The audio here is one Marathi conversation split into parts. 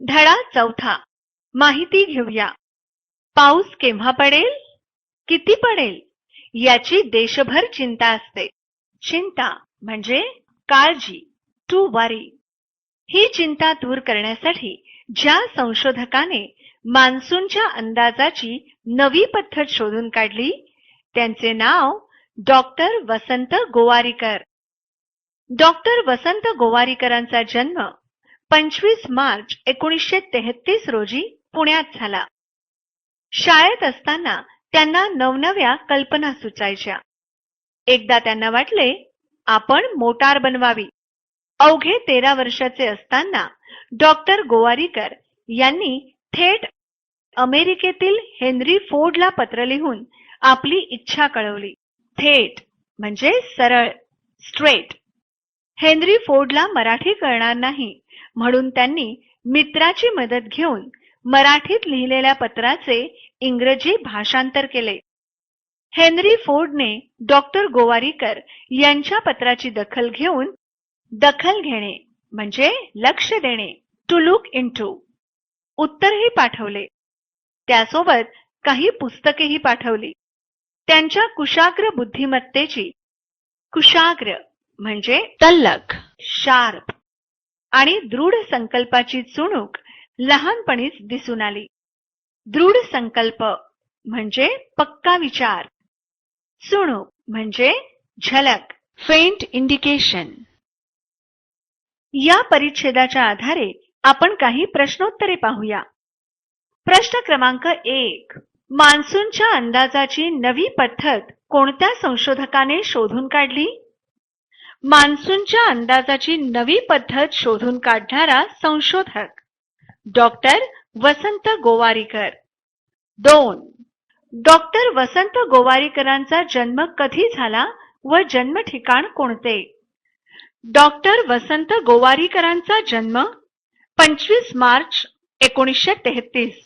धडा 4. माहिती घेऊया. पाऊस केव्हा पडेल, किती पडेल याची देशभर चिंता असते. चिंता म्हणजे काळजी, टू वरी. ही चिंता दूर करण्यासाठी ज्या संशोधकाने मान्सूनच्या अंदाजाची नवी पद्धत शोधून काढली त्यांचे नाव डॉक्टर वसंत गोवारीकर. डॉक्टर वसंत गोवारीकरांचा जन्म 25 मार्च 1933 रोजी पुण्यात झाला. शाळेत असताना त्यांना नवनव्या कल्पना सुचायच्या. एकदा त्यांना वाटले आपण मोटार बनवावी. अवघे 13 वर्षाचे असताना डॉक्टर गोवारीकर यांनी थेट अमेरिकेतील हेनरी फोर्डला पत्र लिहून आपली इच्छा कळवली. थेट म्हणजे सरळ, स्ट्रेट. हेनरी फोर्डला मराठी कळणार नाही म्हणून त्यांनी मित्राची मदत घेऊन मराठीत लिहिलेल्या पत्राचे इंग्रजी भाषांतर केले. हेनरी फोर्डने डॉक्टर गोवारीकर यांच्या पत्राची दखल घेणे म्हणजे लक्ष देणे, टू लुक इनटू. उत्तरही पाठवले. त्यासोबत काही पुस्तकेही पाठवली. त्यांच्या कुशाग्र बुद्धिमत्तेची, कुशाग्र म्हणजे तल्लख, शार्प आणि दृढ संकल्पाची चुणूक लहानपणीच दिसून आली. दृढ संकल्प म्हणजे पक्का विचार, चुणूक म्हणजे झलक, फेंट इंडिकेशन. या परिच्छेदाच्या आधारे आपण काही प्रश्नोत्तरे पाहूया. प्रश्न क्रमांक 1. मान्सूनच्या अंदाजाची नवी पद्धत कोणत्या संशोधकाने शोधून काढली? मान्सूनच्या अंदाजाची नवी पद्धत शोधून काढणारा संशोधक डॉक्टर वसंत गोवारीकर. 2. डॉक्टर वसंत गोवारीकरांचा जन्म कधी झाला व जन्म ठिकाण कोणते? डॉक्टर वसंत गोवारीकरांचा जन्म 25 मार्च 1933.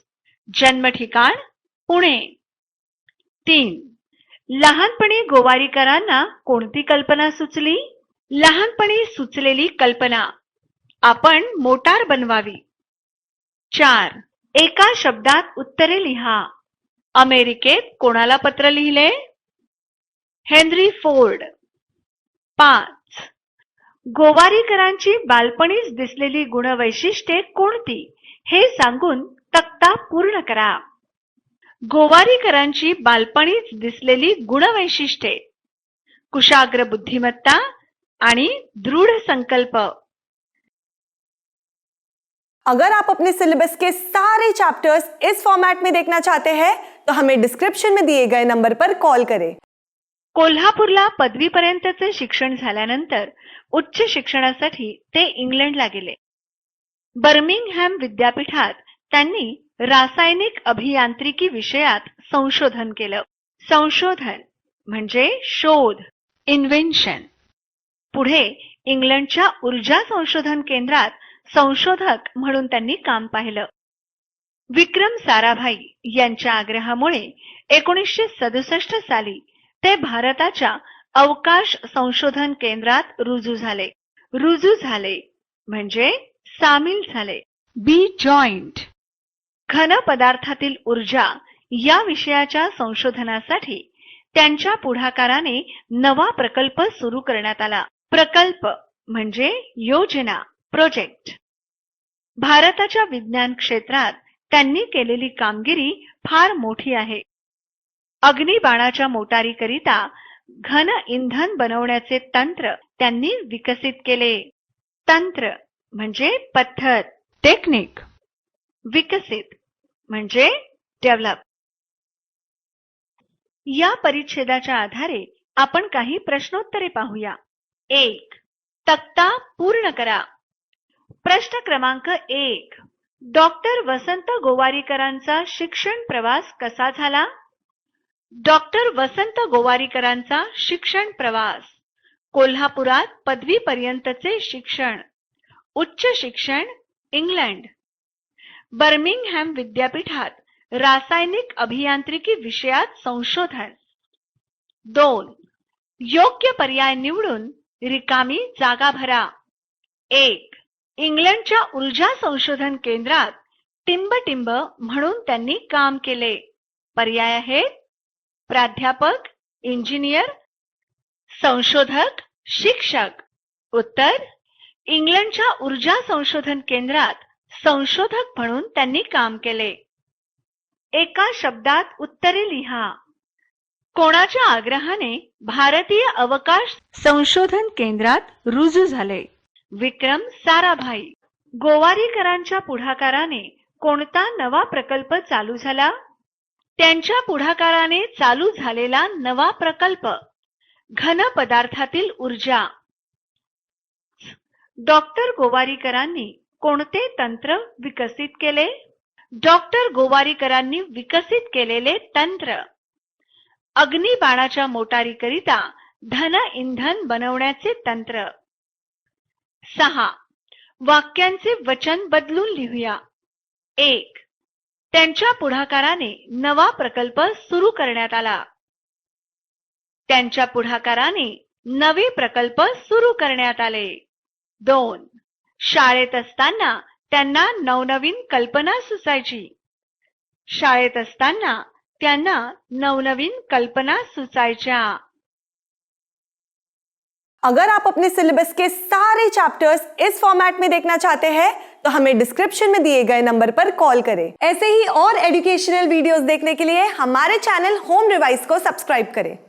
जन्म ठिकाण पुणे. 3. लहानपणी गोवारीकरांना कोणती कल्पना सुचली? लहानपणी सुचलेली कल्पना, आपण मोटार बनवावी. 4. एका शब्दात उत्तरे लिहा. अमेरिकेत कोणाला पत्र लिहिले? Henry Ford. 5. गोवारीकरांची बालपणीच दिसलेली गुणवैशिष्ट्ये कोणती हे सांगून तक्ता पूर्ण करा. गोवारीकरांची बालपणीच दिसलेली गुणवैशिष्ट्ये: कुशाग्र बुद्धिमत्ता आणि दृढ़ संकल्प. अगर आप अपने सिलेबस के सारे चैप्टर्स इस फॉर्मेट में देखना चाहते हैं तो हमें डिस्क्रिप्शन में दिए गए नंबर पर कॉल करें. कोल्हापूरला पदवीपर्यंतचे शिक्षण झाल्यानंतर उच्च शिक्षणासाठी ते इंग्लंडला गेले. बर्मिंगहॅम विद्यापीठात त्यांनी रासायनिक अभियांत्रिकी विषयात संशोधन केलं. संशोधन म्हणजे शोध, इन्व्हेन्शन. पुढे इंग्लंडच्या ऊर्जा संशोधन केंद्रात संशोधक म्हणून त्यांनी काम पाहिलं. विक्रम साराभाई यांच्या आग्रहामुळे 1967 साली ते भारताच्या अवकाश संशोधन केंद्रात रुजू झाले म्हणजे सामील झाले. बी जॉईंट. घन पदार्थातील ऊर्जा या विषयाच्या संशोधनासाठी त्यांच्या पुढाकाराने नवा प्रकल्प सुरू करण्यात आला. प्रकल्प म्हणजे योजना, प्रोजेक्ट. भारताच्या विज्ञान क्षेत्रात त्यांनी केलेली कामगिरी फार मोठी आहे. अग्निबाणाच्या मोटारीकरिता घन इंधन बनवण्याचे तंत्र त्यांनी विकसित केले. तंत्र म्हणजे पद्धत, टेक्निक. विकसित म्हणजे डेव्हलप. या परिच्छेदाच्या आधारे आपण काही प्रश्नोत्तरे पाहूया. 1. तक्ता पूर्ण करा. प्रश्न क्रमांक 1. डॉक्टर वसंत गोवारीकरांचा शिक्षण प्रवास कसा झाला? डॉक्टर वसंत गोवारीकरांचा शिक्षण प्रवास: कोल्हापुरात पदवीपर्यंतचे शिक्षण, उच्च शिक्षण इंग्लंड. बर्मिंगहॅम विद्यापीठात रासायनिक अभियांत्रिकी विषयात संशोधन. 2. योग्य पर्याय निवडून रिकामी जागा भरा. 1. इंग्लंडच्या ऊर्जा संशोधन केंद्रात टिंबटिंब म्हणून त्यांनी काम केले. पर्याय आहेत प्राध्यापक, इंजिनियर, संशोधक, शिक्षक. उत्तर इंग्लंडच्या ऊर्जा संशोधन केंद्रात संशोधक म्हणून त्यांनी काम केले. एका शब्दात उत्तरे लिहा. कोणाच्या आग्रहाने भारतीय अवकाश संशोधन केंद्रात रुजू झाले? विक्रम साराभाई. गोवारीकरांच्या पुढाकाराने कोणता नवा प्रकल्प चालू झाला? त्यांच्या पुढाकाराने चालू झालेला नवा प्रकल्प घन पदार्थातील ऊर्जा. डॉक्टर गोवारीकरांनी कोणते तंत्र विकसित केले? डॉक्टर गोवारीकरांनी विकसित केलेले तंत्र अग्निबाणाच्या मोटारीकरिता धन इंधन बनवण्याचे तंत्र. 6. वाक्यांचे वचन बदलून लिहूया. 1. त्यांच्या पुढाकाराने नवा प्रकल्प सुरू करण्यात आला. त्यांच्या पुढाकाराने नवे प्रकल्प सुरू करण्यात आले. 2. शाळेत असताना त्यांना नवनवीन कल्पना सुचायची. शाळेत असताना त्यांना नवनवीन कल्पना सुचायच्या. अगर आप अपने सिलेबस के सारे चैप्टर्स इस फॉर्मेट में देखना चाहते हैं तो हमें डिस्क्रिप्शन में दिए गए नंबर पर कॉल करें. ऐसे ही और एजुकेशनल वीडियोस देखने के लिए हमारे चैनल होम रिवाइज को सब्सक्राइब करें.